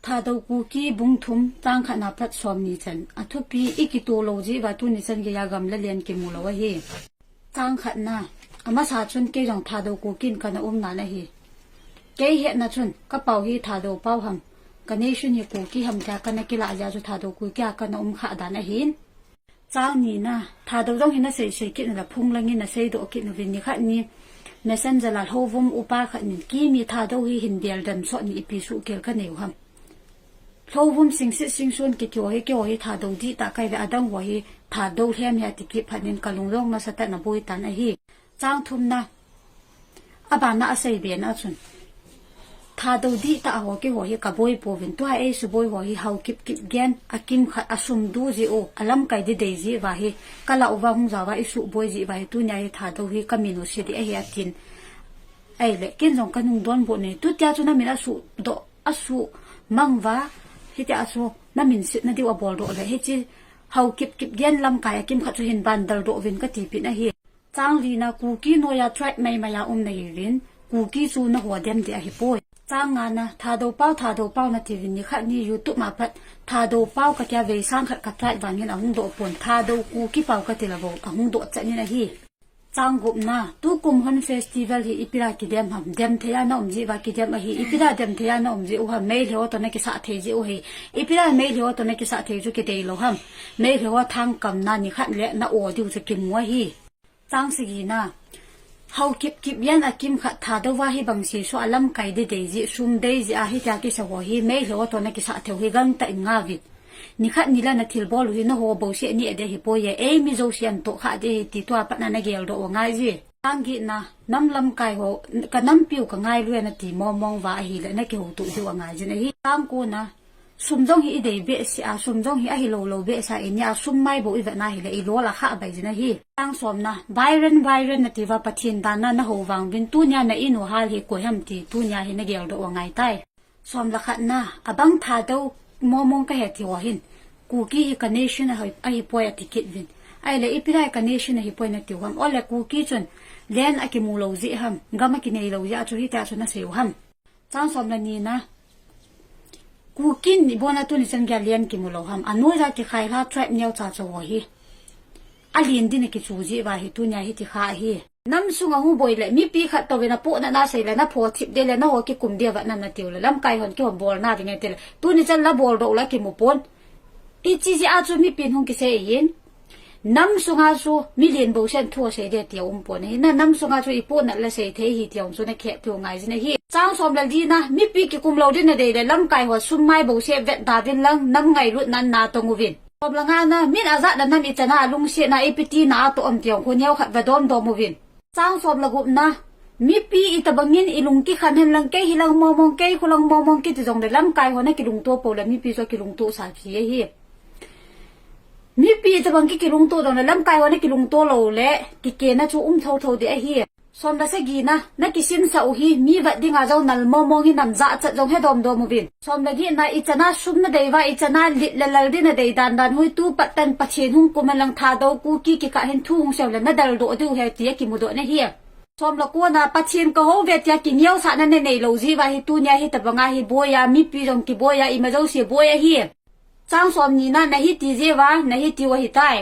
ทาดูกูกี้บุงทุมตั้งขนาดพัดสอมนิจันอทุปีอีกิตัวโลจีว่าตุนิจันกิยากรรมและเลียนกิมูลวะเฮตั้งขนาดอามาสาชนเกยองทาดูกูกินกันนานะเฮเกยเหตุนะชนก็เป่าเฮทาดูเป่าหำกันนี้ชุนเฮกูกี้หำจากกันนักกีฬายาจุทาดูกูกี้กันขาดานะเฮนจ้างนี่นะทาดูต้องเห็นนะเสียกินนะพุ่งลังเงินนะเสียดอกกินวินิขันนี้เมสันจะลาโฮวมอุปาขันนี้กี้มีทาดูเห็นเดียร์ดันสอนอีพิสุเกลกันเนียวหำโลวุมสิงสิสิงส่วนกิจวัตรเกี่ยวกับทาดูดีตาใครเวอดังวัยทาดูเทียมยาติกิพันนินกลุงร้องมาสตันบุยตันไอฮีจ้างทุมนะอบานาอาศัยเบียนอาชุนทาดูดีตาหัวกี่หัวฮีกับบุยปวินตัวไอสุบุยหัวฮีเฮากิบกิบเกนอากิมขัดอาสุมดูจีโออลัมไกดีเดจีวาฮีกะลาอุวาหุงจาวาอิสุบุยจีวาฮีตัวนี้ทาดูฮีกามิโนสิดีไอฮีอาทินไอเล็กกินจงกันนุงดอนบุญเนี่ยตัวเจ้าจุนามิอาสุโดอาสุมังวาฮิตอาสุน้ำมินสินาดิวบอลโดเลยฮิจิเฮากิบกิบเย็นลำกายกิมขัดจุหินบันดลโดวินก็ตีปินะฮีจางลีนะกูกี้โนยาทรัคไม่มายาในวินกูกี้ซูนะหัวเดมเดียฮิปอยจางงานนะทาโดเป้านะทีวินนี่ขัดนี่ยูทูบมาพัดทาโดเป้าก็จะเวซังขัดกัดไล่วันนี้นะหุ่งโดปนทาโดกูกี้เป้าก็ติละบอกหุ่งโดจะนี่นะฮีจางกุมนะตู้กุมฮันเฟสติวัลฮีอิปิรากิเดมหำเดมเทียนอมจีวากิเดมฮีอิปิราเดมเทียนอมจีอุฮะเมลเหวตัวนักกิสาเทจีอุฮีอิปิราเมลเหวตัวนักกิสาเทจูกิเดโลหำเมลเหวทางกำนันนี่ขัดเละนะโอดิวจะกินมัวฮีจางสิกีนะเฮากิบยันอากิมขัดทาดว่าฮีบังสีสวาลัมไกดีเดจิซุมเดจิอาฮิจากิสวะฮีเมลเหวตัวนักกิสาเทวฮีกังตะอิงาวิดนี่ขัดนี่ละนัทิลบอลฮีนะหัวบ่เสียนี่เดฮิปอยเอมิโซเซียนโตขัดเดติตัวปะนันเกลโดง่ายจีตั้งกินะน้ำลำไก่หัวกับน้ำปิวก็ง่ายเลยนะทีมองว่าฮีเลยนะเกี่ยวตุดูง่ายจีนะฮีตั้งกูนะซุ่มจงฮีเดย์เบสอาซุ่มจงฮีฮิโลเบสอินยาซุ่มไม่บ่อีเวน่าฮีเลยอีโลละข้าไปจีนะฮีตั้งสมนะไบรนนะทีว่าปัจจินดานะนะหัววังบินตุญานะอินูฮาลีกุยฮัมทีตุญาฮีนะเกลโดง่ายไตสมละขัดนะอบังทาดูมองก็เหตุว่าหินกูกี้ฮิกันเนชั่นไอฮิปอยติกิดวินไอเลยอีพิไรกันเนชั่นฮิปอยนัติวฮัมอเลกูกี้จนเลี้ยนอากิมูโลจิฮัมกามากินเอโลจิอาจุฮิตาจุนะเสียวฮัมจางสมละนี้นะกูกินบอนาตุนิสันแกเลี้ยนกิมูโลฮัมอันนู้นจะกิใครลาทรัพย์เนียวจ่าจวะฮีอาลีนดินกิจูจิว่าฮิตุญาฮิติขาฮีน้ำสุงหูบอยเลยมีปีขัดตัวเวนะปุ๊นะน่าใส่เลยนะพอทิพเดเลยนะหัวกิกุมเดียวแบบนั้นนะติวเลยลำไก่หันกิวบอลน่าเป็นไงเตลตุนิสันละบอลโดละกิมูปนอีจีจีอาจูมีเป็นหงกิเสียยินน้ำสุงอาจูมีเลียนโบเชนทั่วเสียเดียเตียวปนนี่นะน้ำสุงอาจูอีปนนั่นละเสียเทียเตียวสุนัขแค่ตัวไงสินะฮีจ้างสมละดีนะมีปีกิกุมเราดินะเดเลยลำไก่หัวซุ่มไม้โบเชเวดดาวินลังน้ำไงรุ่นนั้นนาตงวินสมละงานนะมินอาจัดนั้นมิจนาลุงเสียนะอีพิตีนาตัวอมเตียวคนเดียวขัดเวดอมดอมวินจ้างสมละกุบนะมีปีอีตะบังยินอีลุงกิขันเห็นลังเกยฮิลังมองเกยคุลังมองกิติจงเดลำไก่หัวนักกิลุงตัวโปแล้วมีปีโซกิลุงตัวสาพีฮีมีปีจะบังกิลุงตัวตรงนั้นลำไก่วันนี้กิลุงตัวเราเละกิเกน่าจูเท่าเดียฮีสมดัชกีนะนักกิสินสาวฮีมีวัดดิ่งอาเจ้านัลมองฮีนันจ่าจะจงให้ดอมบินสมดัชกีนะอิจนาชุมนะเดย์ว่าอิจนาลิลลดินะเดย์ดันหุยตู้ปัตตันปัจเชนหุงกุมันลังทาดาวกูกิกะเห็นทุ่งเสียวแล้วนะดัลโดดูเฮตียกิมุดนะฮีสมละกูนะปัจเชนก็หัวเวทีกินเยี่ยวสารนั่นในโลจีว่าฮีตุญาฮีตะบังอาฮีบัวยามีปีจงกิบัวยาอิมาเจ้าเสียบัวยาฮีจ้างสมนี้นะฮิตีเจวะนะฮิตีวะฮิตาย